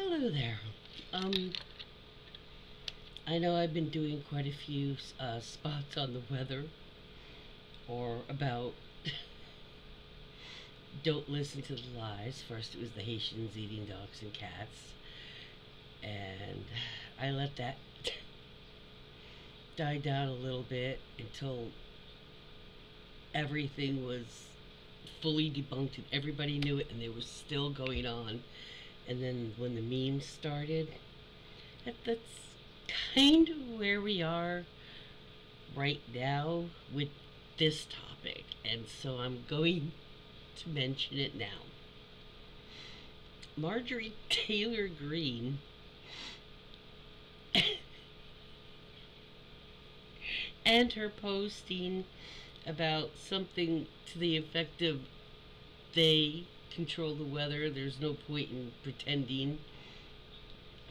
Hello there. Um, I know I've been doing quite a few spots on the weather or about don't listen to the lies. First, it was the Haitians eating dogs and cats, and I let that die down a little bit until everything was fully debunked and everybody knew it, and they were still going on. And then when the memes started, that's kind of where we are right now with this topic, and so I'm going to mention it now. Marjorie Taylor Greene and her posting about something to the effect of they control the weather, there's no point in pretending.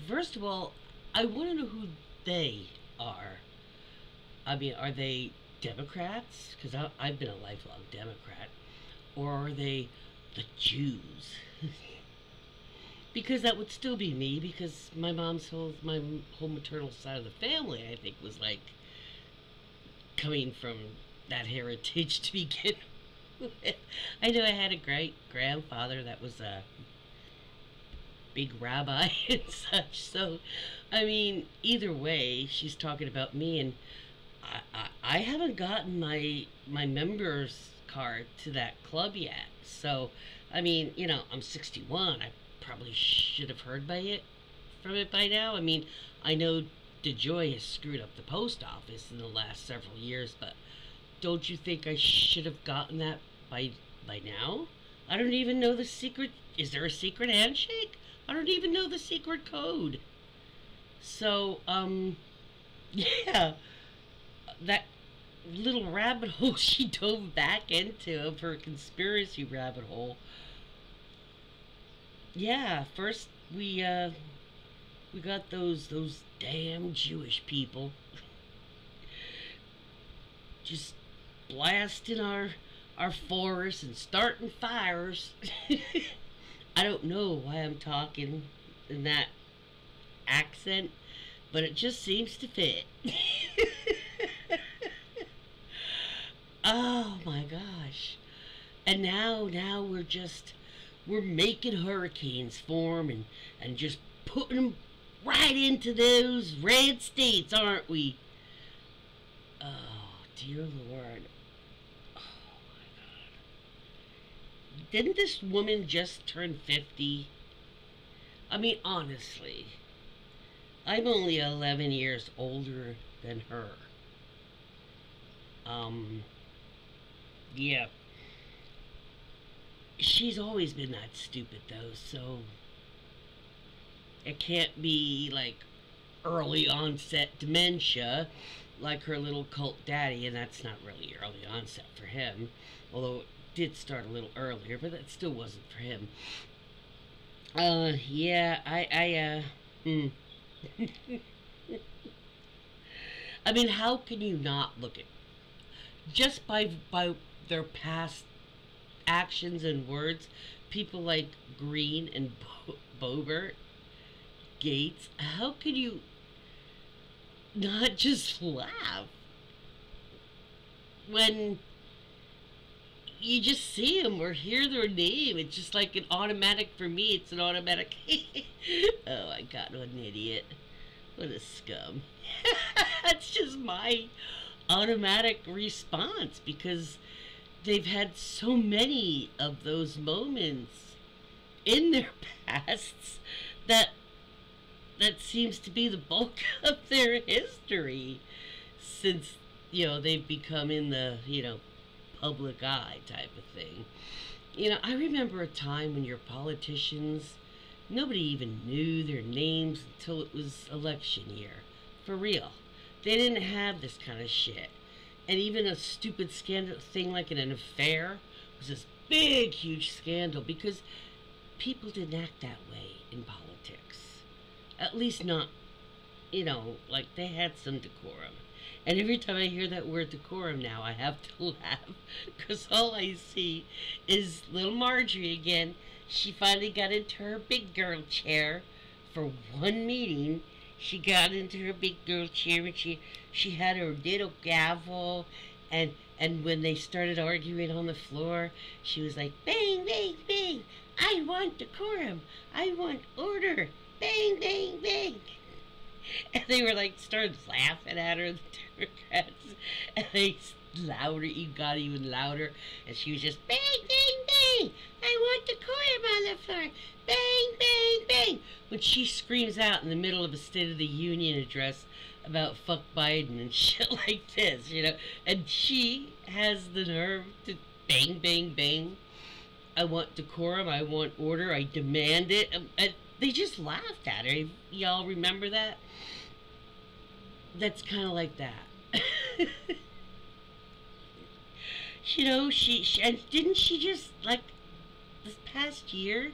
First of all, I want to know who they are. I mean, are they Democrats? Because I've been a lifelong Democrat. Or are they the Jews? Because that would still be me, because my whole maternal side of the family, I think, was like coming from that heritage to begin with. I know I had a great grandfather that was a big rabbi and such. So, I mean, either way, she's talking about me, and I haven't gotten my members card to that club yet. So, I mean, I'm 61. I probably should have heard from it by now. I mean, I know DeJoy has screwed up the post office in the last several years, but don't you think I should have gotten that by now? I don't even know the secret. Is there a secret handshake? I don't even know the secret code. So, yeah, that little rabbit hole she dove back into, of her conspiracy rabbit hole. Yeah, first we got those damn Jewish people just blasting our forests and starting fires. I don't know why I'm talking in that accent, but it just seems to fit. Oh my gosh. And now we're making hurricanes form and just putting them right into those red states, aren't we? Oh, dear Lord. Didn't this woman just turn 50? I mean, honestly, I'm only 11 years older than her. Yeah. She's always been that stupid, though, so it can't be like early onset dementia like her little cult daddy, and that's not really early onset for him, although it did start a little earlier, but that still wasn't for him. Yeah, I mean, how can you not look at, just by their past actions and words, people like Green and Boebert, Gates, how can you not just laugh when you just see them or hear their name? It's just like an automatic, for me, it's an automatic. Oh, I got an idiot. What a scum. That's just my automatic response, because they've had so many of those moments in their pasts that seems to be the bulk of their history since, they've become in the, public eye type of thing. I remember a time when your politicians, nobody even knew their names until it was election year. For real. They didn't have this kind of shit. And even a stupid scandal thing like an affair was this big, huge scandal, because people didn't act that way in politics. At least not, like they had some decorum. And every time I hear that word decorum now, I have to laugh, because all I see is little Marjorie again. She finally got into her big girl chair for one meeting, she got into her big girl chair and she had her little gavel, and when they started arguing on the floor, she was like, bang, bang, bang. I want decorum. I want order. Bang, bang, bang. And they were like, started laughing at her, the Democrats. And they louder, it got even louder. And she was just, bang, bang, bang. I want decorum on the floor. Bang, bang, bang. When she screams out in the middle of a State of the Union address about fuck Biden and shit like this, you know. And she has the nerve to bang, bang, bang. I want decorum. I want order. I demand it. And they just laughed at her. Y'all remember that? That's kind of like that. You know, she and didn't she just, like, this past year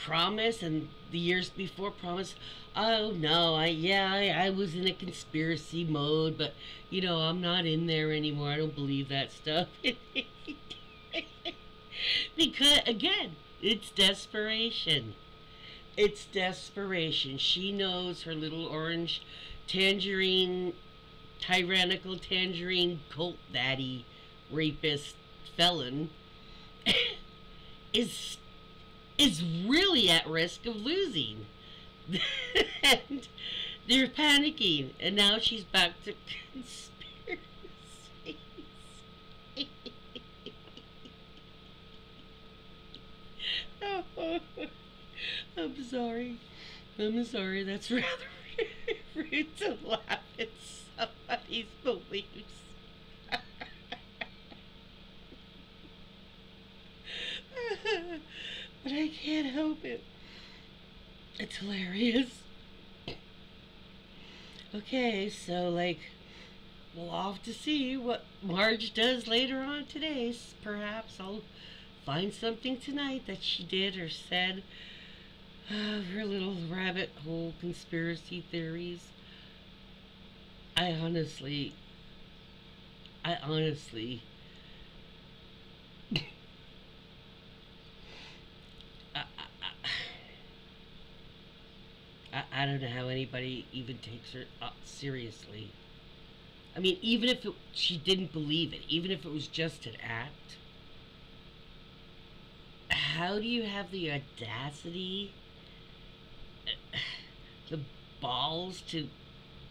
promise, and the years before promise, oh no, I was in a conspiracy mode, but you know, I'm not in there anymore. I don't believe that stuff. Because again, it's desperation. It's desperation. She knows her little orange tangerine, tyrannical tangerine cult daddy, rapist, felon is really at risk of losing. And they're panicking, and now she's back to conspiracies. Oh, I'm sorry. I'm sorry. That's rather rude to laugh at somebody's beliefs. But I can't help it. It's hilarious. Okay, so, like, we'll have to see what Marge does later on today. Perhaps I'll find something tonight that she did or said. Her little rabbit hole conspiracy theories. I honestly I don't know how anybody even takes her seriously. I mean, even if she didn't believe it, even if it was just an act, how do you have the audacity, the balls to,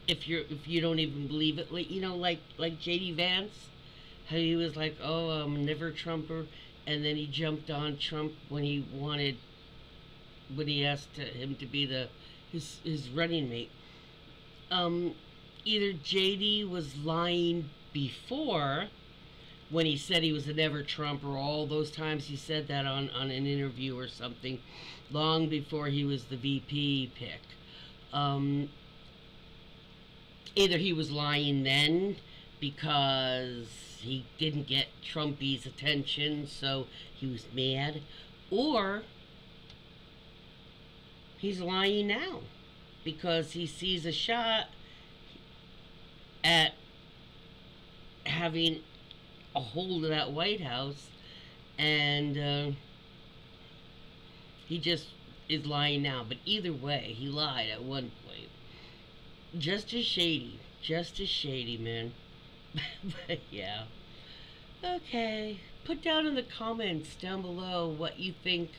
if you don't even believe it, like, you know, like JD Vance, how he was like, oh, I'm never Trumper, and then he jumped on Trump when he asked him to be his running mate. Either JD was lying before when he said he was a never Trump, or all those times he said that on an interview or something, long before he was the VP pick. Either he was lying then because he didn't get Trumpy's attention, so he was mad, or he's lying now because he sees a shot at having a hold of that White House, and he just is lying now. But either way, he lied at one point. Just as shady, man. But yeah. Okay, put down in the comments down below what you think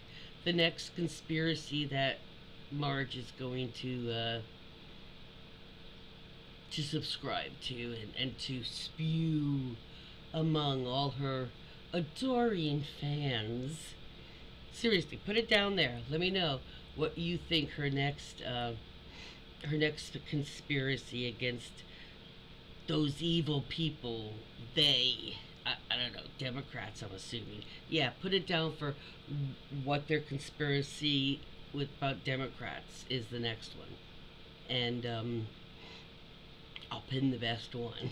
the next conspiracy that Marge is going to subscribe to and to spew among all her adoring fans. Seriously, put it down there. Let me know what you think her next conspiracy against those evil people, I don't know, Democrats, I'm assuming. Yeah, put it down for what their conspiracy about Democrats is the next one. And I'll pin the best one.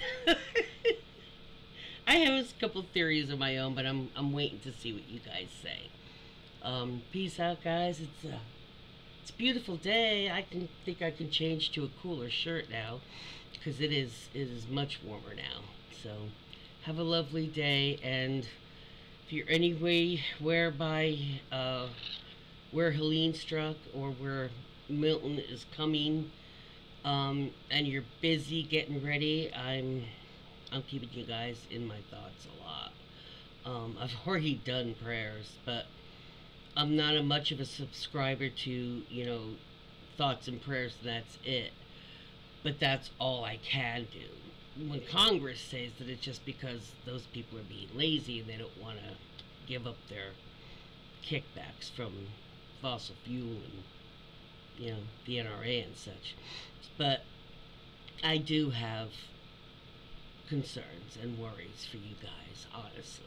I have a couple theories of my own, but I'm waiting to see what you guys say. Peace out, guys. It's a beautiful day. I think I can change to a cooler shirt now, because it is much warmer now. So have a lovely day, and if you're anywhere where Helene struck, or where Milton is coming, and you're busy getting ready, I'm keeping you guys in my thoughts a lot. I've already done prayers, but I'm not a much of a subscriber to, thoughts and prayers, and that's it. But that's all I can do. When Congress says that, it's just because those people are being lazy and they don't want to give up their kickbacks from fossil fuel and, the NRA and such. But I do have concerns and worries for you guys, honestly.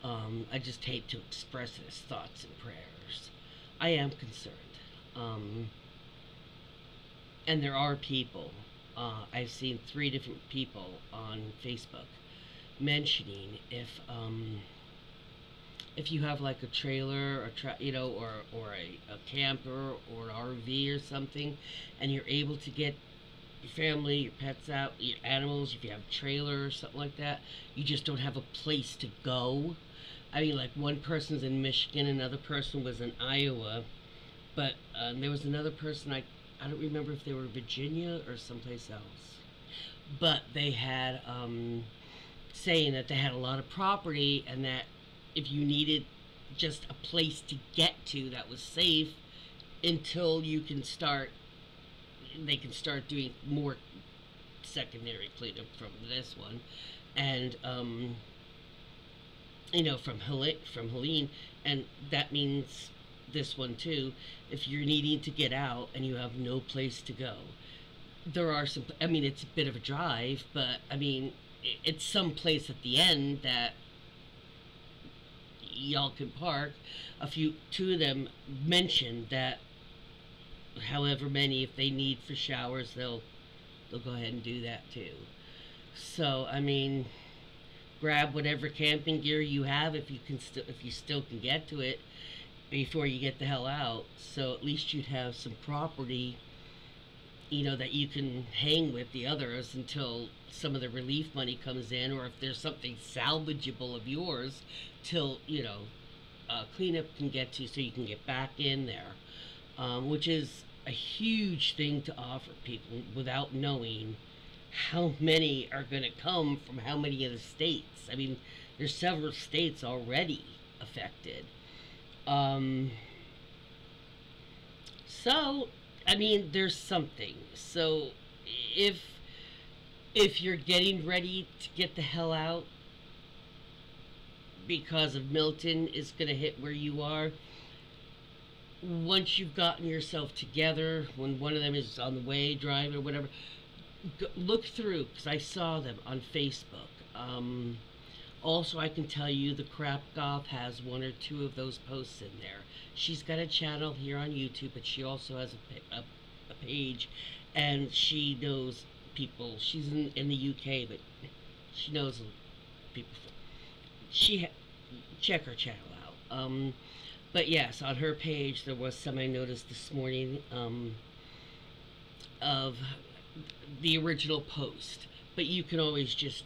I just hate to express it as thoughts and prayers. I am concerned. And there are people, I've seen 3 different people on Facebook mentioning if you have like a trailer or a camper or an RV or something, and you're able to get your family, your pets out, your animals, if you have a trailer or something like that, you just don't have a place to go. I mean, like, one person's in Michigan, another person was in Iowa, but there was another person, I don't remember if they were Virginia or someplace else, but they had saying that they had a lot of property, and that if you needed just a place to get to that was safe until you can start, they can start doing more secondary cleanup from this one, and from Helene, and that means this one too. If you're needing to get out and you have no place to go, there are some, I mean, it's a bit of a drive, but I mean, it's some place at the end that y'all can park. Two of them mentioned that however many, if they need for showers, they'll go ahead and do that too. So I mean, grab whatever camping gear you have if you still can get to it before you get the hell out. So at least you'd have some property, that you can hang with the others until some of the relief money comes in, or if there's something salvageable of yours till cleanup can get to, so you can get back in there, which is a huge thing to offer people without knowing how many are going to come from how many of the states. I mean, there's several states already affected. So, I mean, there's something. So, if you're getting ready to get the hell out because of Milton is going to hit where you are, once you've gotten yourself together, when one of them is on the way, driving or whatever, look through, because I saw them on Facebook. Also, I can tell you the Crap Goth has 1 or 2 of those posts in there. She's got a channel here on YouTube, but she also has a page, and she knows people. She's in the UK, but she knows people. Check her channel out. But yes, on her page there was some I noticed this morning of the original post, but you can always just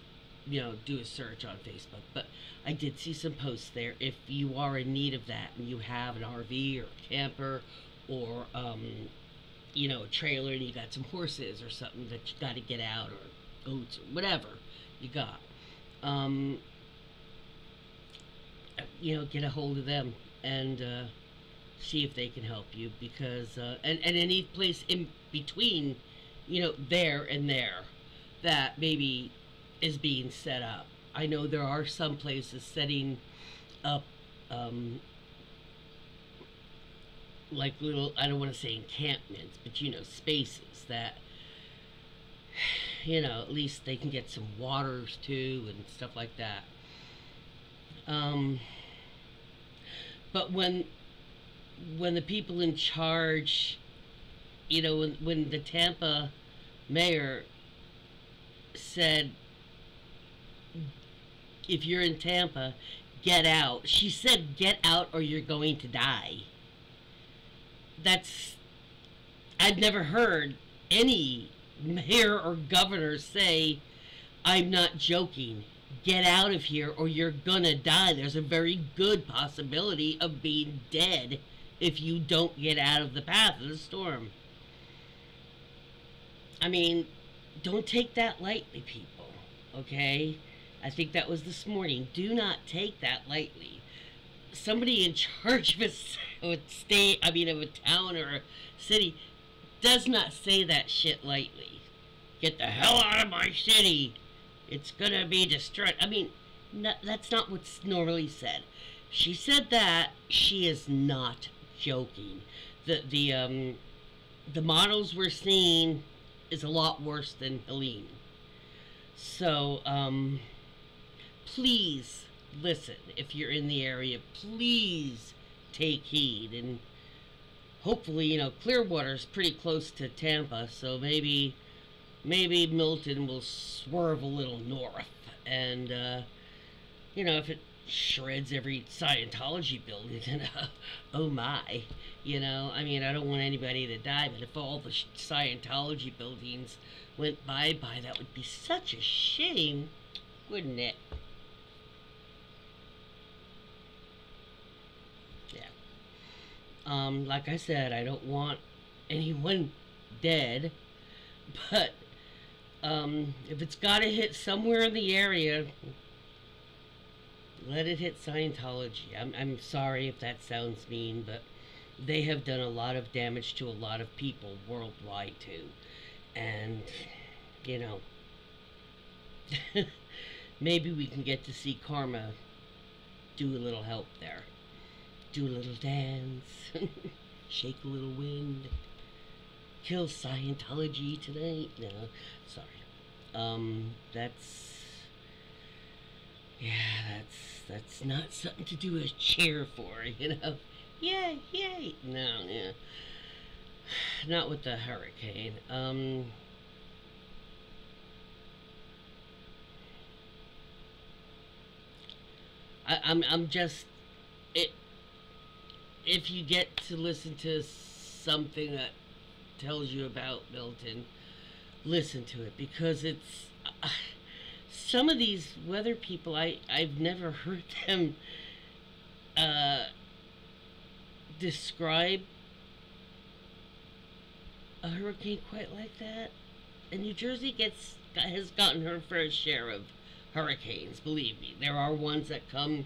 do a search on Facebook. But I did see some posts there. If you are in need of that and you have an RV or a camper or a trailer, and you got some horses or something that you got to get out, or goats or whatever you got, get a hold of them and see if they can help you, because and any place in between, there and there, that maybe is being set up. I know there are some places setting up like little, I don't want to say encampments, but spaces that at least they can get some waters too and stuff like that. But when the people in charge, when the Tampa mayor said, if you're in Tampa, get out. She said, get out or you're going to die. I've never heard any mayor or governor say, I'm not joking, get out of here or you're gonna die. There's a very good possibility of being dead if you don't get out of the path of the storm. I mean, don't take that lightly, people. Okay? I think that was this morning. Do not take that lightly. Somebody in charge of a state, of a town or a city, does not say that shit lightly. Get the hell out of my city. It's gonna be destroyed. I mean, no, that's not what's normally said. She said that. She is not joking. The models we're seeing is a lot worse than Helene. So, please listen. If you're in the area, please take heed. And hopefully, Clearwater's pretty close to Tampa, so maybe Milton will swerve a little north. And, if it shreds every Scientology building, then oh my. I don't want anybody to die, but if all the Scientology buildings went bye-bye, that would be such a shame, wouldn't it? Yeah. Like I said, I don't want anyone dead, but if it's got to hit somewhere in the area, let it hit Scientology. I'm sorry if that sounds mean, but they have done a lot of damage to a lot of people worldwide too. And, maybe we can get to see Karma do a little help there. Do a little dance, shake a little wind, kill Scientology tonight. No, sorry. That's not something to do a cheer for, Yay, yay. No, yeah. Not with the hurricane. I'm just, if you get to listen to something that tells you about Milton, listen to it, because it's some of these weather people, I've never heard them describe a hurricane quite like that. And New Jersey has gotten her fair share of hurricanes, believe me. There are ones that come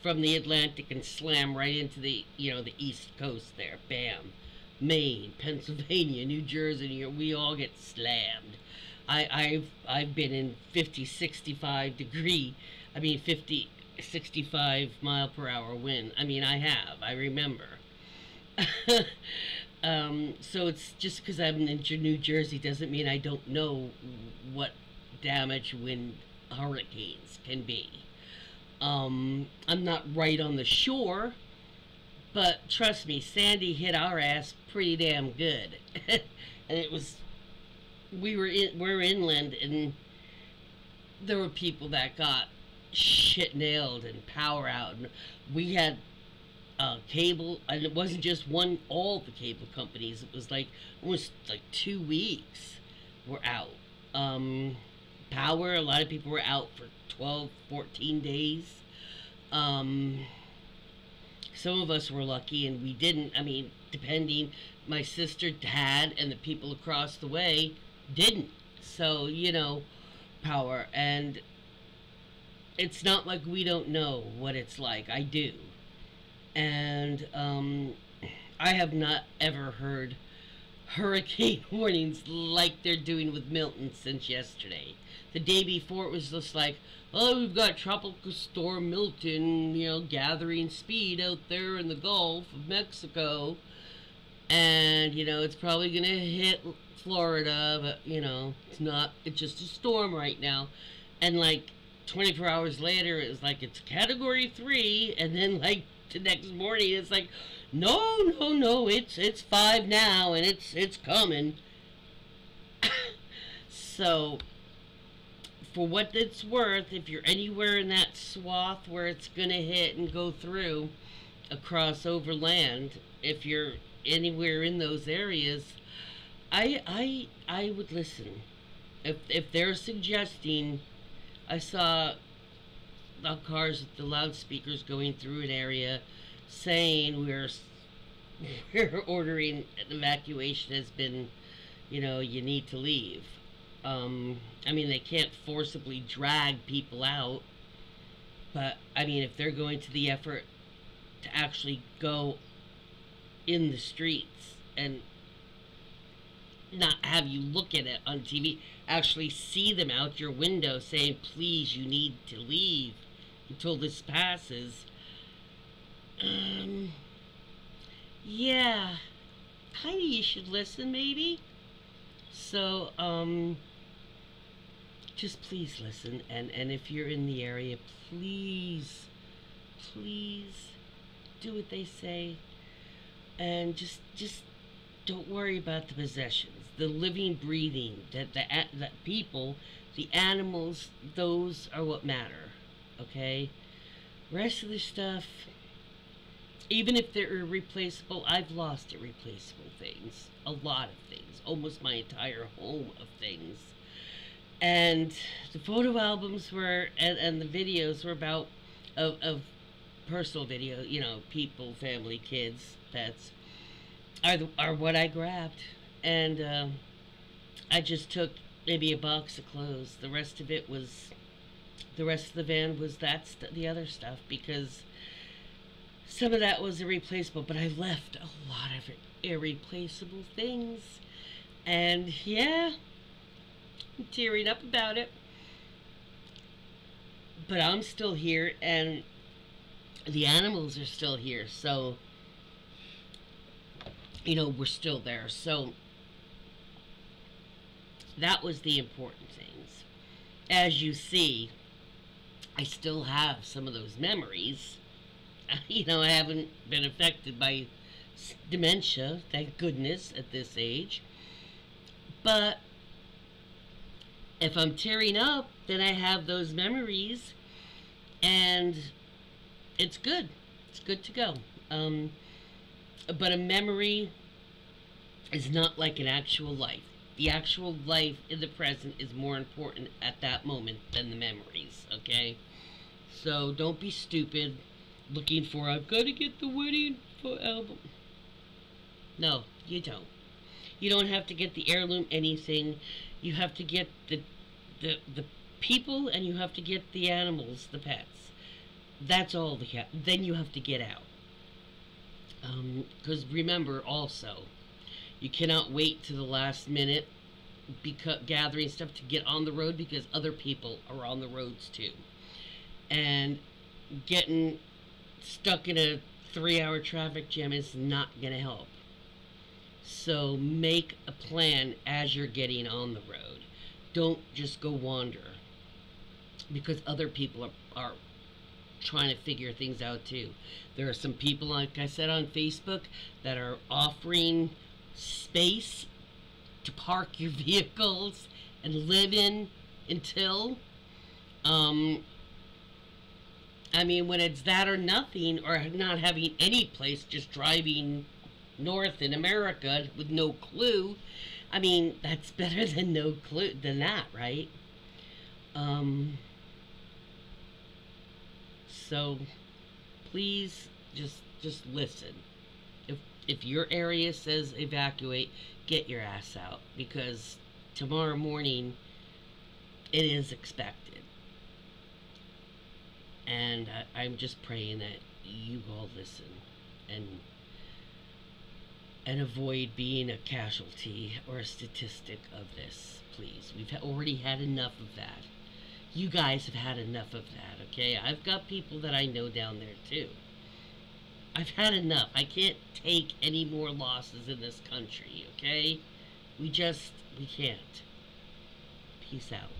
from the Atlantic and slam right into the East Coast there. Bam. Maine, Pennsylvania, New Jersey, we all get slammed. I've been in 50, 65 mile per hour wind. I remember. So it's just because I'm in New Jersey doesn't mean I don't know what damage when hurricanes can be. I'm not right on the shore, but trust me, Sandy hit our ass pretty damn good. And we're inland, and there were people that got shit nailed and power out, and we had cable, and it wasn't just all the cable companies, it was almost 2 weeks were out. Power, a lot of people were out for 12, 14 days. Some of us were lucky and we didn't. Depending, my sister, dad, and the people across the way didn't. So, power. And it's not like we don't know what it's like. I do. And I have not ever heard hurricane warnings like they're doing with Milton since yesterday. The day before, it was just like, oh, we've got Tropical Storm Milton, gathering speed out there in the Gulf of Mexico. And, it's probably going to hit Florida, but, it's just a storm right now. And, 24 hours later, it was it's Category 3, and then, the next morning, it's no, it's 5 now, and it's coming. So, for what it's worth, if you're anywhere in that swath where it's going to hit and go through across overland, if you're anywhere in those areas, I would listen. If they're suggesting, I saw the cars with the loudspeakers going through an area saying we're where ordering an evacuation has been, you need to leave. I mean, they can't forcibly drag people out, but I mean, if they're going to the effort to actually go in the streets and not have you look at it on TV, actually see them out your window saying, please, you need to leave until this passes. Yeah, kind of you should listen maybe. So, just please listen, and if you're in the area, please, please do what they say, and just don't worry about the possessions, the living, breathing, that people, the animals, those are what matter, okay? Rest of the stuff, even if they're irreplaceable, I've lost irreplaceable things, a lot of things, almost my entire home of things. And the photo albums were, and the videos were about, of personal video, people, family, kids, pets, are what I grabbed. And I just took maybe a box of clothes. The rest of the van was the other stuff, because some of that was irreplaceable, but I left a lot of irreplaceable things. And yeah, I'm tearing up about it. But I'm still here, and the animals are still here, so, we're still there. So that was the important things. As you see, I still have some of those memories. I haven't been affected by dementia, thank goodness, at this age. But if I'm tearing up, then I have those memories, and it's good. It's good to go. But a memory is not like an actual life. The actual life in the present is more important at that moment than the memories, okay? So don't be stupid looking for, I've got to get the wedding album. No, you don't. You don't have to get the heirloom anything. You have to get the people, and you have to get the animals, the pets. That's all. Then you have to get out. Because remember also, you cannot wait to the last minute gathering stuff to get on the road, because other people are on the roads too. And getting stuck in a 3-hour traffic jam is not going to help. So make a plan as you're getting on the road. Don't just go wander, because other people are trying to figure things out too. There are some people, like I said, on Facebook that are offering space to park your vehicles and live in until, I mean, when it's that or nothing, or not having any place, just driving north in America with no clue, I mean, that's better than no clue than that, right? So please just listen. If your area says evacuate, get your ass out, because tomorrow morning it is expected. And I'm just praying that you all listen and avoid being a casualty or a statistic of this, please. We've already had enough of that. You guys have had enough of that, okay? I've got people that I know down there too. I've had enough. I can't take any more losses in this country, okay? We can't. Peace out.